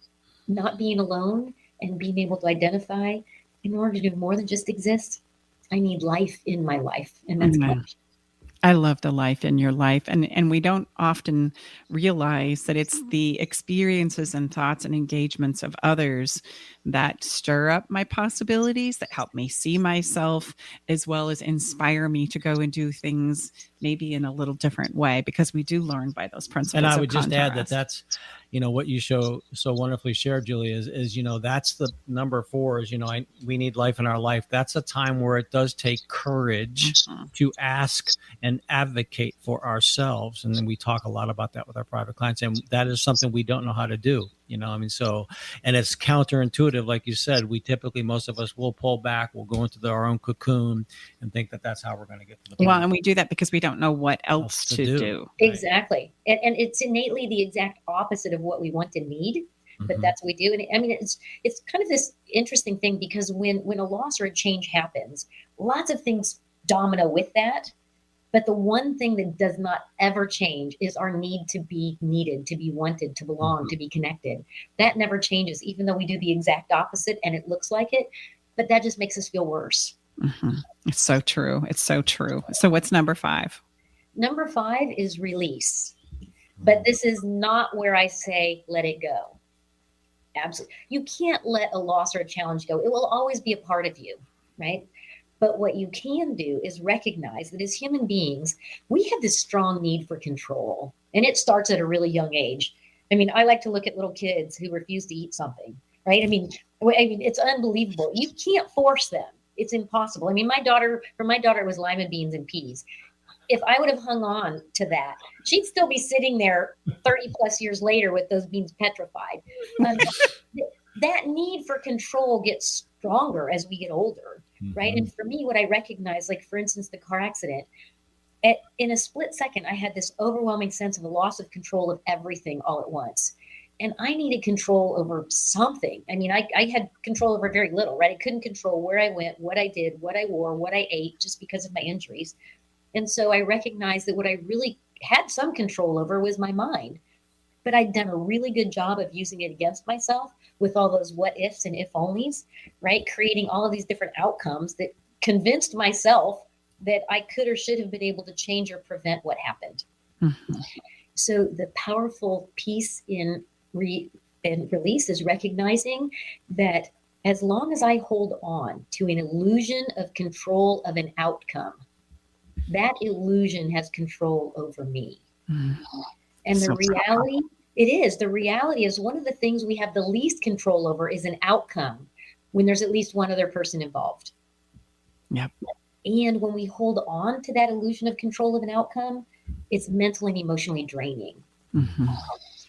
not being alone and being able to identify, in order to do more than just exist, I need life in my life. And that's much. I love the life in your life. And we don't often realize that it's the experiences and thoughts and engagements of others that stir up my possibilities, that help me see myself, as well as inspire me to go and do things maybe in a little different way, because we do learn by those principles. And I would just add that's, what you so wonderfully shared, Julia, is that's the number 4 is, we need life in our life. That's a time where it does take courage to ask and advocate for ourselves. And then we talk a lot about that with our private clients. And that is something we don't know how to do, and it's counterintuitive. Like you said, we typically, most of us will pull back, we'll go into our own cocoon and think that that's how we're going to get to the point. Well, and we do that because we don't know what else to do. Exactly. And it's innately the exact opposite of what we want and need, but that's what we do. And I mean, it's kind of this interesting thing, because when a loss or a change happens, lots of things domino with that. But the one thing that does not ever change is our need to be needed, to be wanted, to belong, to be connected. That never changes, even though we do the exact opposite and it looks like it, but that just makes us feel worse. Mm-hmm. It's so true. It's so true. So what's number 5? Number 5 is release. But this is not where I say, let it go. Absolutely. You can't let a loss or a challenge go. It will always be a part of you, right? But what you can do is recognize that as human beings, we have this strong need for control. And it starts at a really young age. I mean, I like to look at little kids who refuse to eat something, right? I mean, it's unbelievable. You can't force them. It's impossible. I mean, for my daughter, it was lima beans and peas. If I would have hung on to that, she'd still be sitting there 30 plus years later with those beans petrified. That need for control gets stronger as we get older, right? And for me, what I recognize, like for instance, the car accident, in a split second, I had this overwhelming sense of a loss of control of everything all at once. And I needed control over something. I mean, I had control over very little, right? I couldn't control where I went, what I did, what I wore, what I ate, just because of my injuries. And so I recognized that what I really had some control over was my mind. But I'd done a really good job of using it against myself with all those what ifs and if onlys, right? Creating all of these different outcomes that convinced myself that I could or should have been able to change or prevent what happened. Mm-hmm. So the powerful piece in release is recognizing that as long as I hold on to an illusion of control of an outcome, that illusion has control over me. Mm-hmm. And the reality is one of the things we have the least control over is an outcome when there's at least one other person involved. Yep. And when we hold on to that illusion of control of an outcome, it's mentally and emotionally draining. Mm-hmm.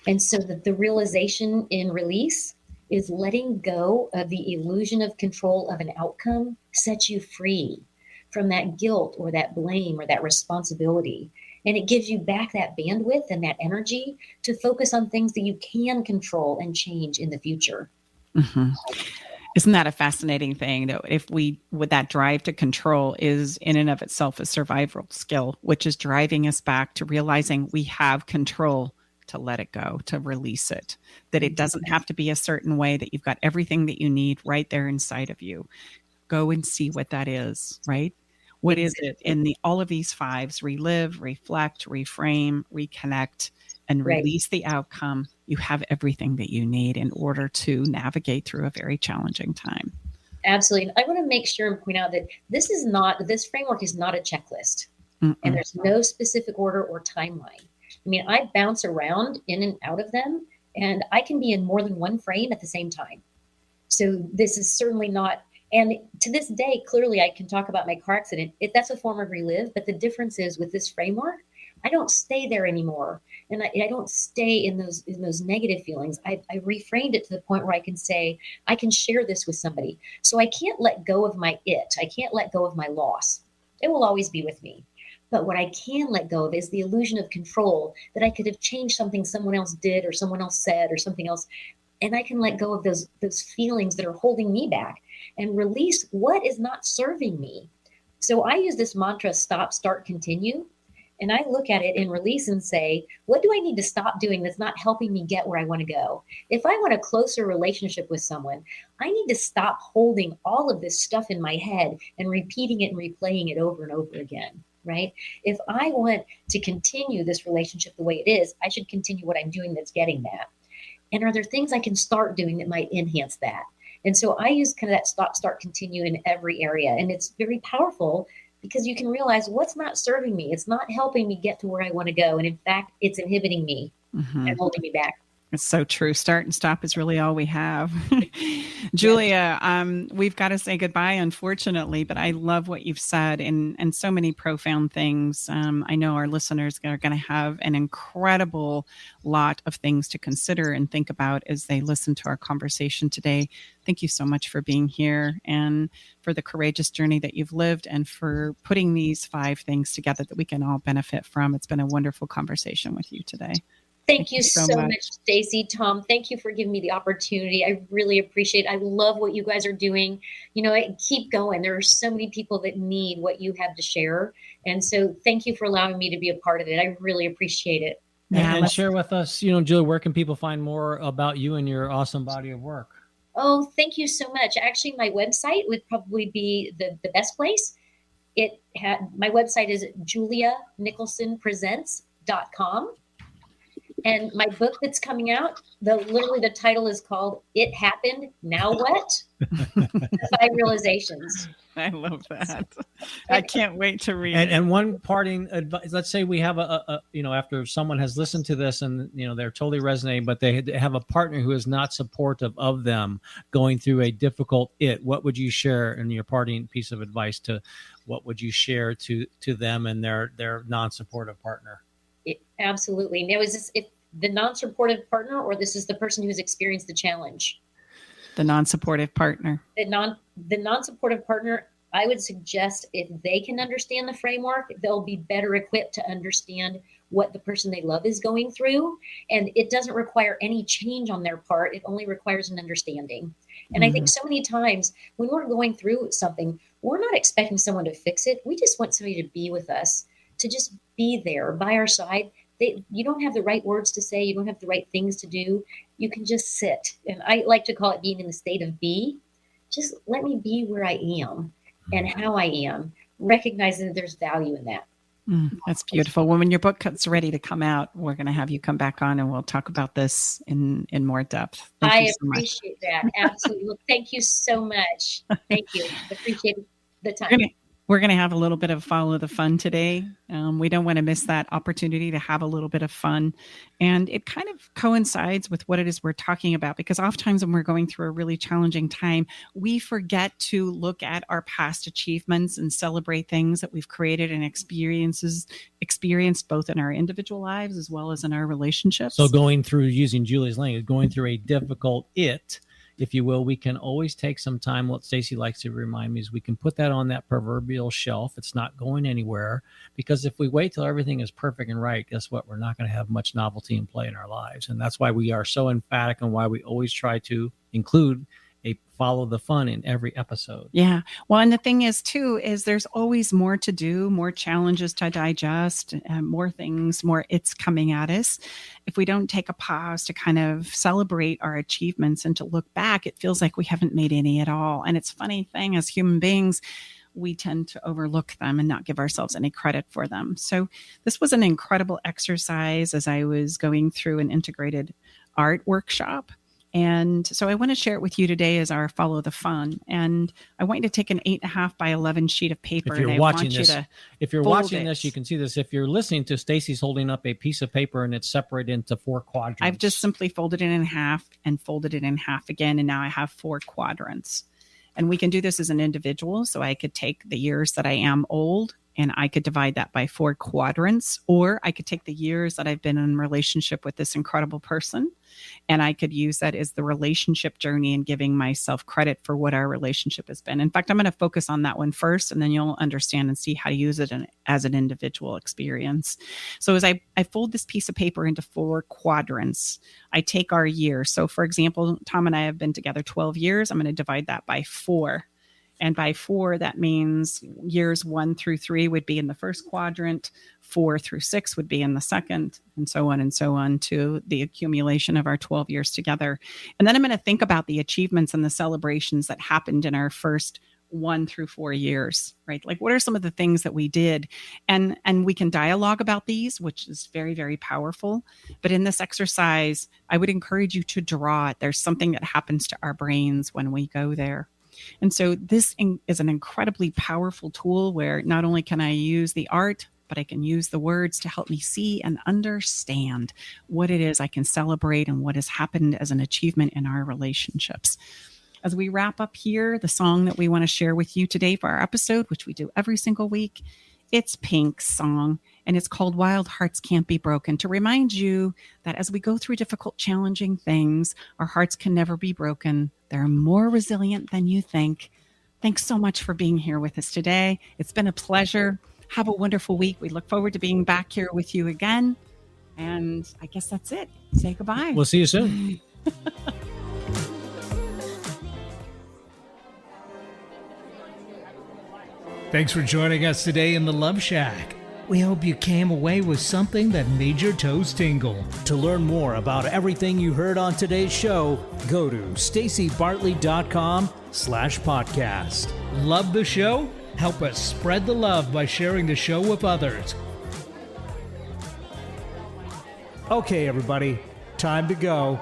And so the realization in release is letting go of the illusion of control of an outcome sets you free from that guilt or that blame or that responsibility. And it gives you back that bandwidth and that energy to focus on things that you can control and change in the future. Mm-hmm. Isn't that a fascinating thing, though? If we, with that drive to control is in and of itself a survival skill, which is driving us back to realizing we have control to let it go, to release it, that it doesn't have to be a certain way, that you've got everything that you need right there inside of you. Go and see what that is, right? What is it in all of these fives? Relive, reflect, reframe, reconnect, and release the outcome. You have everything that you need in order to navigate through a very challenging time. Absolutely. I want to make sure and point out that this framework is not a checklist. Mm-mm. And there's no specific order or timeline. I mean, I bounce around in and out of them, and I can be in more than one frame at the same time. So this is certainly not, and to this day, clearly I can talk about my car accident. That's a form of relive, but the difference is with this framework, I don't stay there anymore. And I don't stay in those negative feelings. I reframed it to the point where I can say, I can share this with somebody. So I can't let go of my it. I can't let go of my loss. It will always be with me. But what I can let go of is the illusion of control, that I could have changed something someone else did or someone else said or something else. And I can let go of those feelings that are holding me back and release what is not serving me. So I use this mantra, stop, start, continue. And I look at it in release and say, what do I need to stop doing that's not helping me get where I want to go? If I want a closer relationship with someone, I need to stop holding all of this stuff in my head and repeating it and replaying it over and over again. Right? If I want to continue this relationship the way it is, I should continue what I'm doing that's getting that. And are there things I can start doing that might enhance that? And so I use kind of that stop, start, continue in every area. And it's very powerful because you can realize what's not serving me. It's not helping me get to where I want to go. And in fact, it's inhibiting me and holding me back. It's so true. Start and stop is really all we have. Julia, we've got to say goodbye, unfortunately, but I love what you've said and so many profound things. I know our listeners are going to have an incredible lot of things to consider and think about as they listen to our conversation today. Thank you so much for being here and for the courageous journey that you've lived and for putting these 5 things together that we can all benefit from. It's been a wonderful conversation with you today. Thank you so much, Stacey. Tom, thank you for giving me the opportunity. I really appreciate it. I love what you guys are doing. You know, keep going. There are so many people that need what you have to share. And so thank you for allowing me to be a part of it. I really appreciate it. And share with us, Julia, where can people find more about you and your awesome body of work? Oh, thank you so much. Actually, my website would probably be the best place. My website is julianicholsonpresents.com. And my book that's coming out, the title is called It Happened, Now What? 5 Realizations. I love that. I can't wait to read it. And one parting advice, let's say we have after someone has listened to this and, they're totally resonating, but they have a partner who is not supportive of them going through a difficult what would you share in your parting piece of advice what would you share to them and their non-supportive partner? Absolutely. Now, is this the non-supportive partner, or this is the person who's experienced the challenge? The non-supportive partner. The non-supportive partner, I would suggest if they can understand the framework, they'll be better equipped to understand what the person they love is going through. And it doesn't require any change on their part. It only requires an understanding. And I think so many times when we're going through something, we're not expecting someone to fix it. We just want somebody to be with us, to just be there by our side. You don't have the right words to say. You don't have the right things to do. You can just sit. And I like to call it being in the state of be. Just let me be where I am and how I am, recognizing that there's value in that. That's beautiful. When your book is ready to come out, we're going to have you come back on and we'll talk about this in more depth. I appreciate that. Absolutely. Well, thank you so much. Thank you. Appreciate the time. We're going to have a little bit of follow the fun today. We don't want to miss that opportunity to have a little bit of fun. And it kind of coincides with what it is we're talking about, because oftentimes when we're going through a really challenging time, we forget to look at our past achievements and celebrate things that we've created and experienced both in our individual lives as well as in our relationships. So going through, using Julie's language, going through a difficult if you will, we can always take some time. What Stacy likes to remind me is we can put that on that proverbial shelf. It's not going anywhere, because if we wait till everything is perfect and right, guess what? We're not going to have much novelty and play in our lives. And that's why we are so emphatic on why we always try to include a follow the fun in every episode. Yeah. Well, and the thing is too, is there's always more to do, more challenges to digest, more things, more it's coming at us. If we don't take a pause to kind of celebrate our achievements and to look back, it feels like we haven't made any at all. And it's a funny thing, as human beings, we tend to overlook them and not give ourselves any credit for them. So this was an incredible exercise as I was going through an integrated art workshop. And so I want to share it with you today as our follow the fun. And I want you to take an 8.5 by 11 sheet of paper. If you're watching this, you can see this. If you're listening to, Stacy's holding up a piece of paper and it's separated into 4 quadrants. I've just simply folded it in half and folded it in half again. And now I have 4 quadrants. And we can do this as an individual. So I could take the years that I am old and I could divide that by 4 quadrants, or I could take the years that I've been in relationship with this incredible person, and I could use that as the relationship journey and giving myself credit for what our relationship has been. In fact, I'm going to focus on that one first, and then you'll understand and see how to use it as an individual experience. So as I fold this piece of paper into 4 quadrants, I take our year. So for example, Tom and I have been together 12 years. I'm going to divide that by 4. And by 4, that means years 1 through 3 would be in the first quadrant, 4 through 6 would be in the second, and so on to the accumulation of our 12 years together. And then I'm going to think about the achievements and the celebrations that happened in our first 1 through 4 years, right? Like, what are some of the things that we did? And we can dialogue about these, which is very, very powerful. But in this exercise, I would encourage you to draw it. There's something that happens to our brains when we go there. And so this is an incredibly powerful tool where not only can I use the art, but I can use the words to help me see and understand what it is I can celebrate and what has happened as an achievement in our relationships. As we wrap up here, the song that we want to share with you today for our episode, which we do every single week, it's Pink's song, and it's called Wild Hearts Can't Be Broken, to remind you that as we go through difficult, challenging things, our hearts can never be broken. They're more resilient than you think. Thanks so much for being here with us today. It's been a pleasure. Have a wonderful week. We look forward to being back here with you again. And I guess that's it. Say goodbye. We'll see you soon. Thanks for joining us today in the Love Shack. We hope you came away with something that made your toes tingle. To learn more about everything you heard on today's show, go to stacybartley.com/podcast. Love the show? Help us spread the love by sharing the show with others. Okay, everybody, time to go.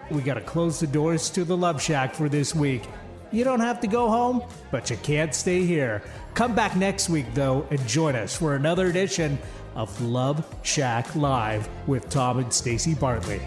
We got to close the doors to the Love Shack for this week. You don't have to go home, but you can't stay here. Come back next week, though, and join us for another edition of Love Shack Live with Tom and Stacy Bartley.